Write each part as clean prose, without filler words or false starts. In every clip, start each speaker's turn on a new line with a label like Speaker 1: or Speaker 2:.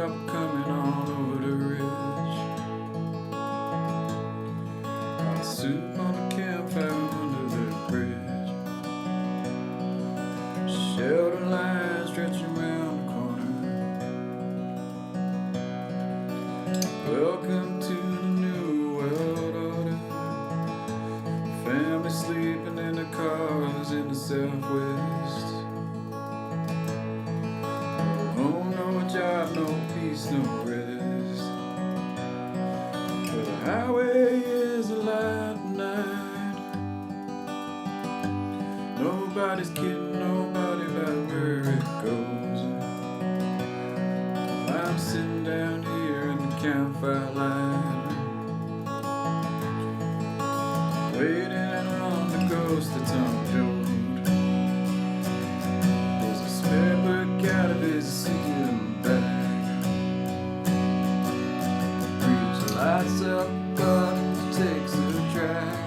Speaker 1: trouble coming all over the ridge. I'll soup on a campfire under the bridge. Shelter line stretching round the corner. Welcome to the new world order. Family sleeping in the cars in the southwest. No home, no job, no peace, no rest. But the highway is alive tonight. Nobody's kidding nobody about where it goes. I'm sitting down here in the campfire light, waiting on the ghost of Tom Joad. There's a spare book out of his seat in the back. Reads lights up, buttons, takes the track.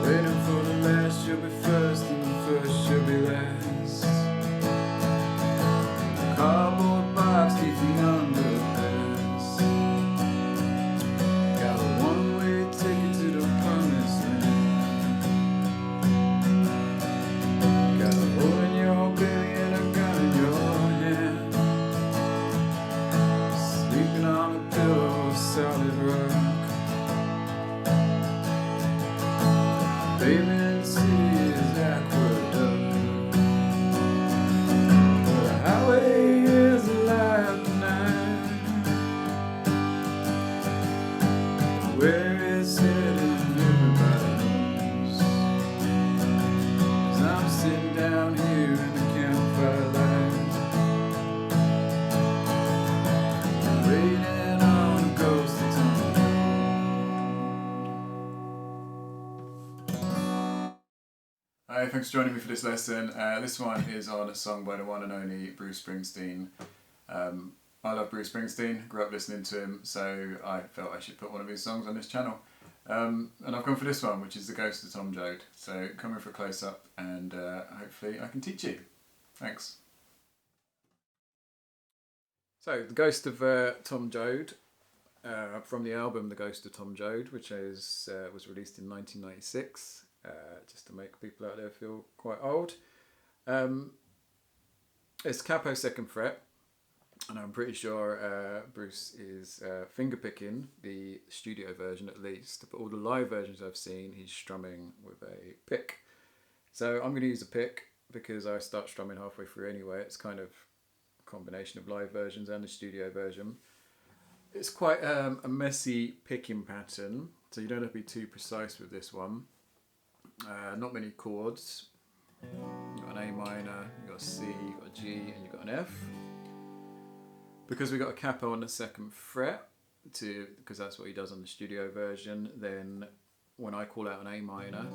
Speaker 1: Waiting for the last, she'll be first, and the first she'll be last. The cardboard box keeps the underpass. Got a one-way ticket to the promised land. Got a hole in your belly and a gun in your hand. Sleeping on a pillow of solid rock. Paving city's aqueduct. But the highway is alive tonight. Where it's heading, everybody knows. 'Cause I'm sitting down here in the campfire light, waiting on a ghost to tell me. Hi, thanks for joining me for this lesson. This one is on a song by the one and only Bruce Springsteen. I love Bruce Springsteen, grew up listening to him, so I felt I should put one of his songs on this channel. And I've gone for this one, which is The Ghost of Tom Joad. So come in for a close-up and hopefully I can teach you. Thanks. So, The Ghost of Tom Joad, from the album The Ghost of Tom Joad, which was released in 1996, just to make people out there feel quite old. It's capo 2nd fret, and I'm pretty sure Bruce is finger-picking the studio version at least, but all the live versions I've seen, he's strumming with a pick. So I'm going to use a pick because I start strumming halfway through anyway. It's kind of a combination of live versions and the studio version. It's quite a messy picking pattern, so you don't have to be too precise with this one. Not many chords. You've got an A minor, you've got a C, you've got a G, and you've got an F. Because we've got a capo on the 2nd fret, because that's what he does on the studio version, then when I call out an A minor,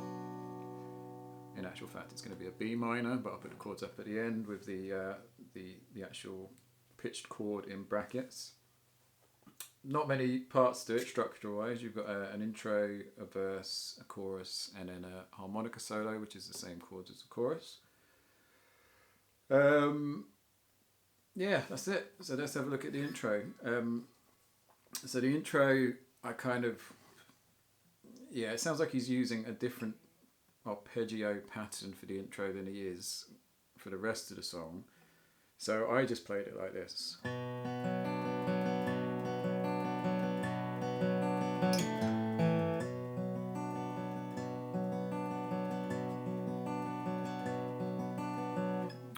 Speaker 1: in actual fact it's going to be a B minor, but I'll put the chords up at the end with the actual pitched chord in brackets. Not many parts to it structural wise. You've got an intro, a verse, a chorus, and then a harmonica solo, which is the same chords as the chorus. Yeah, that's it. So let's have a look at the intro. So the intro, it sounds like he's using a different arpeggio pattern for the intro than he is for the rest of the song. So I just played it like this.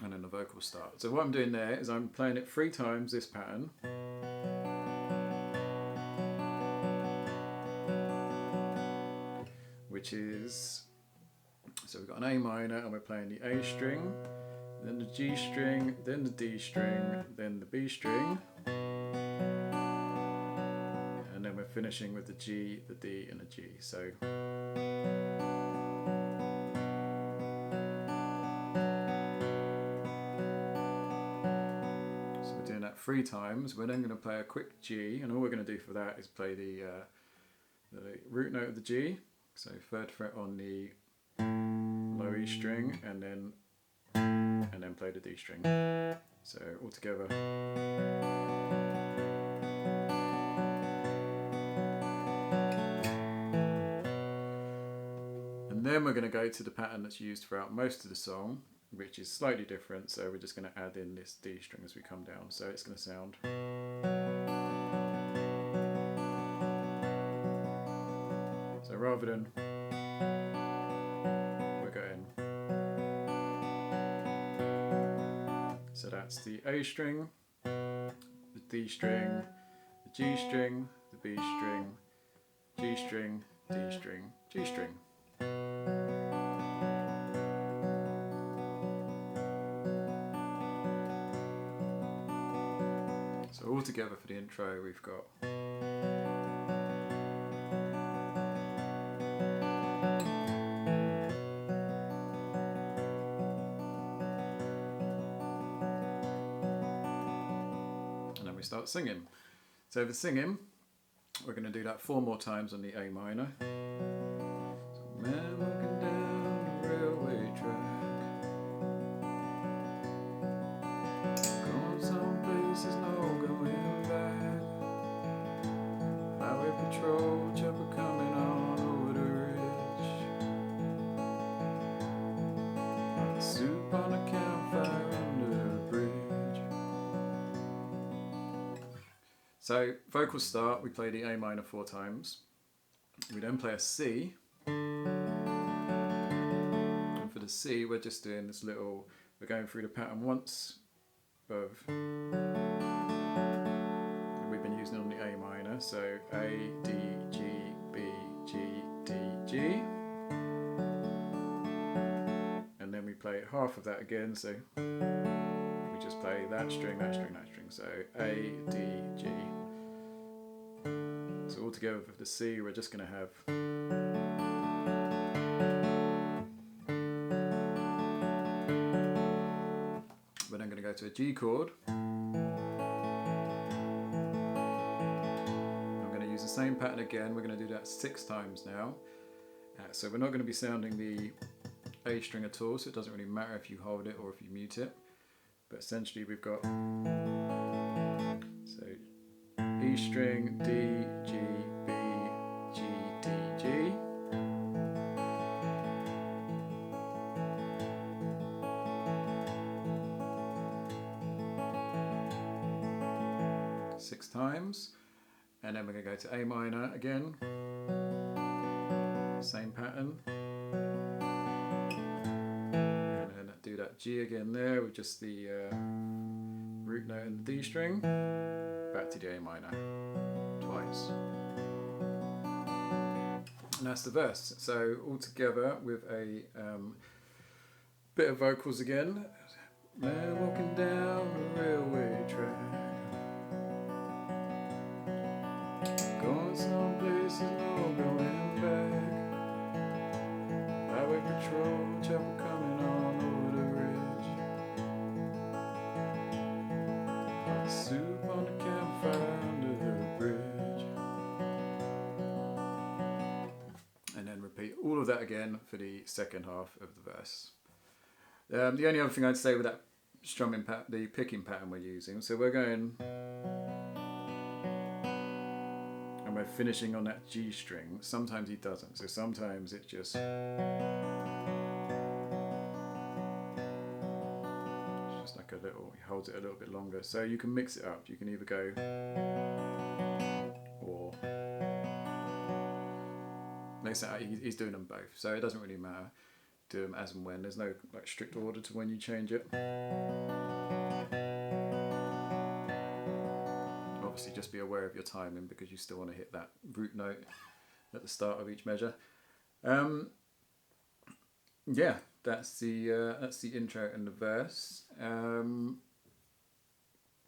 Speaker 1: And then the vocal start. So what I'm doing there is I'm playing it 3 times, this pattern. Which is, so we've got an A minor and we're playing the A string, then the G string, then the D string, then the B string, and then we're finishing with the G, the D and the G. So we're doing that 3 times. We're then going to play a quick G, and all we're going to do for that is play the root note of the G. So 3rd fret on the low E string, and then play the D string. So all together. And then we're going to go to the pattern that's used throughout most of the song, which is slightly different. So we're just going to add in this D string as we come down. So it's going to sound. So rather than we're going. So that's the A string, the D string, the G string, the B string, G string, D string, G string. So all together for the intro we've got. And then we start singing. So for singing, we're going to do that 4 more times on the A minor. So, man walking down the railway track, going some places, no going back. Highway patrol chopper coming on over the ridge. Soup on a campfire under the bridge. So vocals start, we play the A minor 4 times. We then play a C. And for the C, we're just doing this little, we're going through the pattern once of, we've been using on the A minor. So A, D, G, B, G, D, G. And then we play half of that again. So we just play that string, that string, that string. So A, D, G. So all together for the C, we're just going to have. We're then going to go to a G chord. I'm going to use the same pattern again. We're going to do that 6 times now. So we're not going to be sounding the A string at all, so it doesn't really matter if you hold it or if you mute it. But essentially we've got so E string, D, G, B, G, D, G. Six times. And then we're going to go to A minor again. Same pattern. And then do that G again there with just the root note and the D string. Back to the A minor twice. And that's the verse. So all together with a bit of vocals again. Man walking down the railway track, going some places, no going back. Highway patrol chopper coming on over the ridge. Soup on the campfire under the bridge. And then repeat all of that again for the second half of the verse. The only other thing I'd say with that strumming the picking pattern we're using, so we're going and we're finishing on that G string. Sometimes he doesn't, so sometimes it just like a little, he holds it a little bit longer. So you can mix it up. You can either go or he's doing them both, so it doesn't really matter. Do them as and when. There's no like strict order to when you change it. Obviously, just be aware of your timing because you still want to hit that root note at the start of each measure. Yeah, that's the intro and the verse.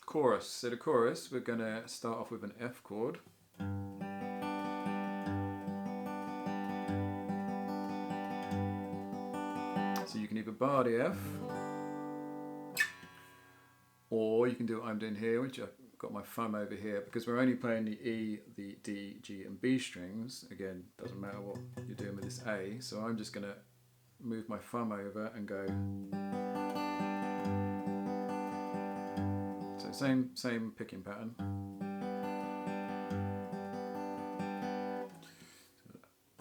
Speaker 1: Chorus. So the chorus, we're gonna start off with an F chord. So you can either bar the F, or you can do what I'm doing here, which I've got my thumb over here, because we're only playing the E, the D, G and B strings. Again, doesn't matter what you're doing with this A, so I'm just going to move my thumb over and go. So same picking pattern.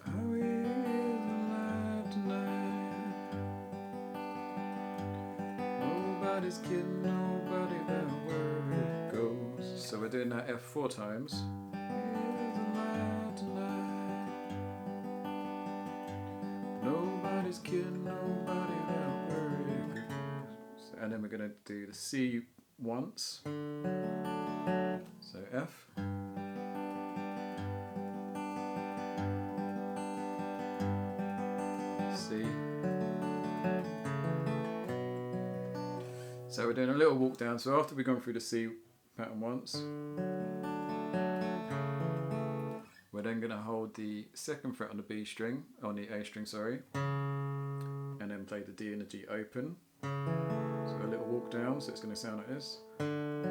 Speaker 1: How is alive tonight? Nobody's kidding nobody about where it goes. So we're doing that F 4 times. Is alive tonight. Nobody's kidding nobody about where it goes. And then we're going to do the C once. So F. C. So we're doing a little walk down. So after we've gone through the C pattern once, we're then going to hold the second fret on the B string, on the A string, sorry, and then play the D and the G open. So a little walk down, so it's going to sound like this. And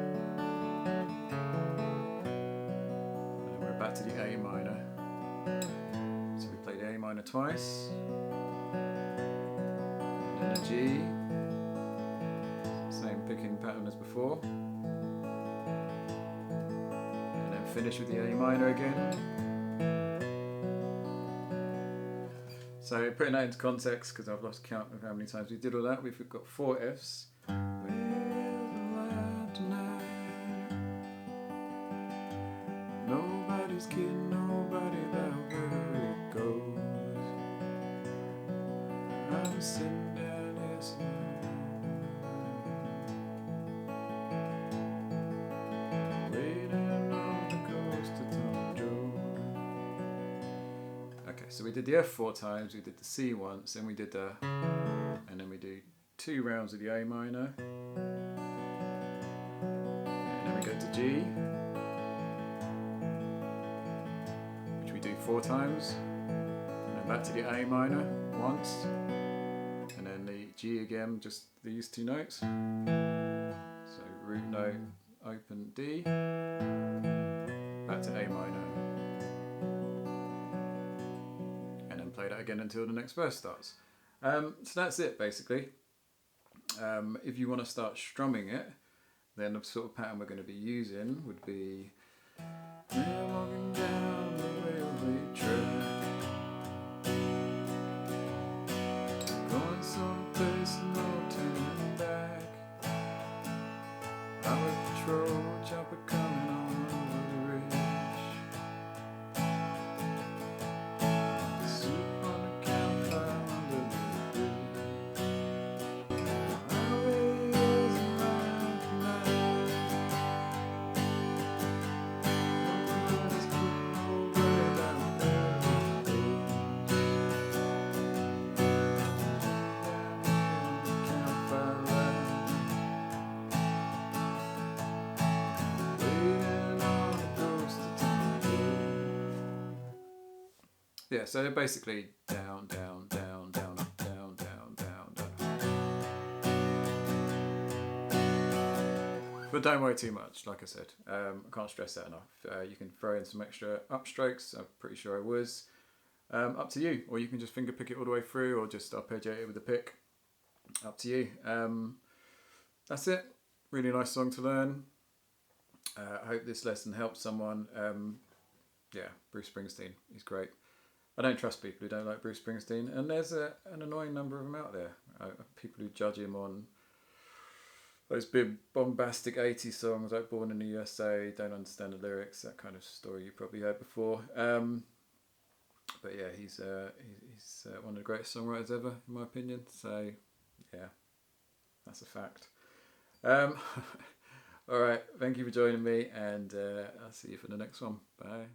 Speaker 1: then we're back to the A minor. So we play the A minor twice, and then the G, same picking pattern as before, and then finish with the A minor again. So putting that into context, because I've lost count of how many times we did all that, we've got 4 Fs. Nobody's kidding nobody about where it goes. I'm sitting down listening, waiting on the coast to Joad. Okay, so we did the F 4 times, we did the C once, then we did the, and then we do 2 rounds of the A minor, and then we go to G, which we do 4 times, and then back to the A minor once, and then the G again, just these 2 notes. So root note, open D, back to A minor, and then play that again until the next verse starts. So that's it basically. If you want to start strumming it, then the sort of pattern we're going to be using would be walking down the railway track, going someplace and no turning back. Highway patrol chopper coming on over the ridge. Soup on the campfire under the bridge. Highway is alive tonight. Nobody's kidding nobody about where it goes. Down here in the campfire light, waiting on the ghost to turn blue. Yeah, so basically down, down, down, down, down, down, down, down. But don't worry too much, like I said. I can't stress that enough. You can throw in some extra upstrokes, I'm pretty sure I was. Up to you, or you can just finger pick it all the way through, or just arpeggiate it with a pick. Up to you. That's it. Really nice song to learn. I hope this lesson helps someone. Yeah, Bruce Springsteen, he's great. I don't trust people who don't like Bruce Springsteen, and there's an annoying number of them out there. People who judge him on those big bombastic 80s songs like Born in the USA, don't understand the lyrics, that kind of story you probably heard before. But yeah, he's one of the greatest songwriters ever, in my opinion. So yeah, that's a fact. All right, thank you for joining me, and I'll see you for the next one. Bye.